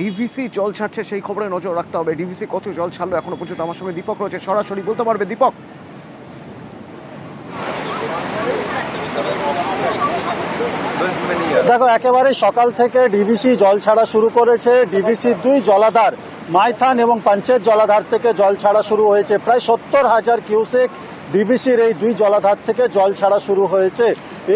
DVC জল ছাড়ছে সেই খবরে নজর রাখতে হবে। ডিভিসি কত জল ছাড়লো এখনো পর্যন্ত? আমার সঙ্গে দীপক রয়েছে, সরাসরি বলতে পারবে দীপক। দেখো, একেবারে সকাল থেকে ডিভিসি জল ছাড়া শুরু করেছে। ডিভিসির দুই জলাধার মাইথান এবং পাঞ্চেত জলাধার থেকে জল ছাড়া শুরু হয়েছে। প্রায় 70,000 কিউসেক ডিভিসির এই দুই জলাধার থেকে জল ছাড়া শুরু হয়েছে।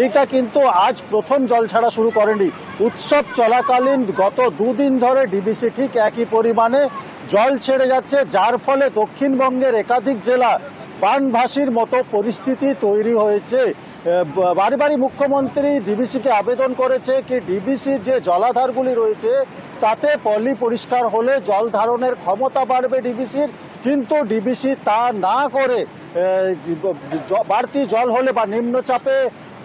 এইটা কিন্তু আজ প্রথম জল ছাড়া শুরু করেনি। উৎসব চলাকালীন গত দুদিন ধরে ডিভিসি ঠিক একই পরিমাণে জল ছেড়ে যাচ্ছে, যার ফলে দক্ষিণবঙ্গের একাধিক জেলা বানভাসির মতো পরিস্থিতি তৈরি হয়েছে। বারবারই মুখ্যমন্ত্রী ডিভিসিকে আবেদন করেছে কি ডিভিসির যে জলাধারগুলি রয়েছে তাতে পলি পরিষ্কার হলে জল ধারণের ক্ষমতা বাড়বে ডিভিসির, কিন্তু ডিভিসি তা না করে বাড়তি জল হলে বা নিম্নচাপে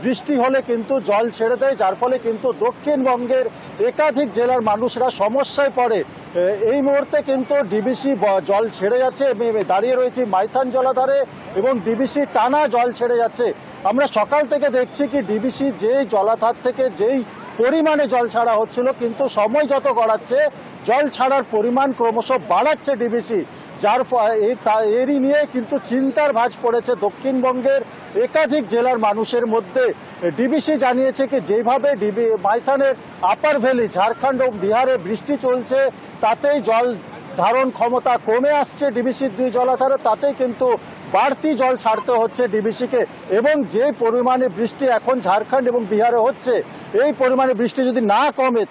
বৃষ্টি হলে কিন্তু জল ছেড়ে দেয়, যার ফলে কিন্তু দক্ষিণবঙ্গের একাধিক জেলার মানুষরা সমস্যায় পড়ে। এই মুহূর্তে কিন্তু ডিভিসি জল ছেড়ে যাচ্ছে, দাঁড়িয়ে রয়েছে মাইথান জলাধারে এবং ডিভিসি টানা জল ছেড়ে যাচ্ছে। আমরা সকাল থেকে দেখছি কি ডিভিসি যেই জলাধার থেকে যেই পরিমাণে জল ছাড়া হচ্ছিল, কিন্তু সময় যত গড়াচ্ছে জল ছাড়ার পরিমাণ ক্রমশ বাড়াচ্ছে ডিভিসি, যার এরই নিয়ে কিন্তু চিন্তার ভাঁজ পড়েছে দক্ষিণবঙ্গের একাধিক জেলার মানুষের মধ্যে। ডিভিসি জানিয়েছে কি যেভাবে মাইথানের আপার ভ্যালি ঝাড়খণ্ড ও বিহারে বৃষ্টি চলছে তাতেই জল ধারণ ক্ষমতা কমে আসছে ডিভিসির দুই জলাধারে, তাতেই কিন্তু বাড়তি জল ছাড়তে হচ্ছে ডিভিসিকে। এবং যে পরিমাণে বৃষ্টি এখন ঝাড়খণ্ড এবং বিহারে হচ্ছে, এই পরিমাণে বৃষ্টি যদি না কমে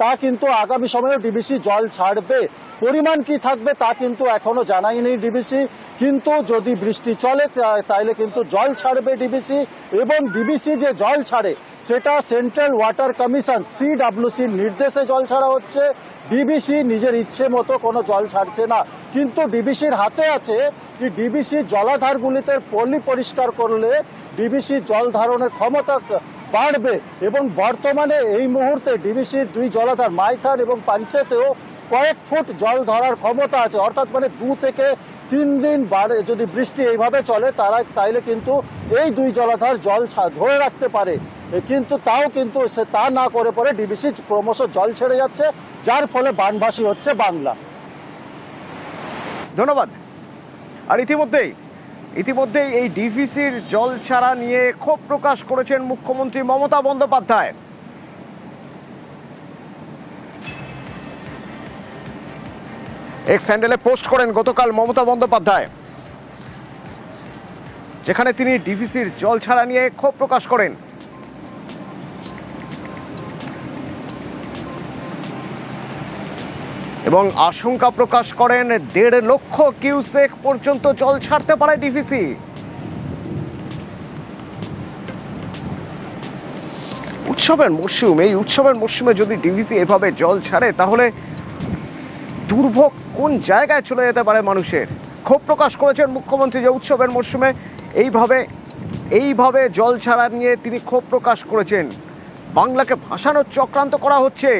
তা কিন্তু আগামী সময়ে ডিভিসি জল ছাড়বে। পরিমাণ কি থাকবে তা কিন্তু এখনো জানায়নি ডিভিসি, কিন্তু যদি বৃষ্টি চলে তাইলে কিন্তু জল ছাড়বে ডিভিসি। এবং ডিভিসি যে জল ছাড়ে সেটা সেন্ট্রাল ওয়াটার কমিশন CWCর নির্দেশে জল ছাড়া হচ্ছে। ডিভিসি নিজের ইচ্ছে মতো কোনো জল ছাড়ছে না, কিন্তু ডিভিসির হাতে আছে যে ডিভিসি জলাধারগুলিতে পলি পরিষ্কার করলে ডিভিসি জল ধারণের ক্ষমতা বাড়বে। এবং বর্তমানে এই মুহূর্তে ডিভিসির দুই জলাধার মাইথান এবং পাঞ্চেতেও কয়েক ফুট জল ধরার ক্ষমতা আছে, অর্থাৎ মানে 2 থেকে 3 দিন বাড়ে যদি বৃষ্টি এইভাবে চলে তাইলে কিন্তু এই দুই জলাধার জল ধরে রাখতে পারে। কিন্তু তাও কিন্তু সে তা না করে পরে ডিভিসি ক্রমশ জল ছেড়ে যাচ্ছে, যার ফলে বানভাসী হচ্ছে বাংলা। ধন্যবাদ। আর ইতিমধ্যেই এই ডিভিসির জল ছাড়া নিয়ে ক্ষোভ প্রকাশ করেছেন মুখ্যমন্ত্রী মমতা বন্দ্যোপাধ্যায়। এক্স হ্যান্ডেলে পোস্ট করেন গতকাল মমতা বন্দ্যোপাধ্যায়, যেখানে তিনি ডিভিসির জল ছাড়া নিয়ে ক্ষোভ প্রকাশ করেন। এবং আশঙ্কা প্রকাশ করেন 1.5 লক্ষ কিউসেক পর্যন্ত জল ছাড়তে পারে ডিভিসি। এই উৎসবের মরশুমে যদি ডিভিসি এভাবে জল ছাড়ে তাহলে দুর্ভোগ কোন জায়গায় চলে যেতে পারে মানুষের। ক্ষোভ প্রকাশ করেছেন মুখ্যমন্ত্রী যে উৎসবের মরশুমে এইভাবে জল ছাড়া নিয়ে তিনি ক্ষোভ প্রকাশ করেছেন। বাংলাকে ভাসানোর চক্রান্ত করা হচ্ছে।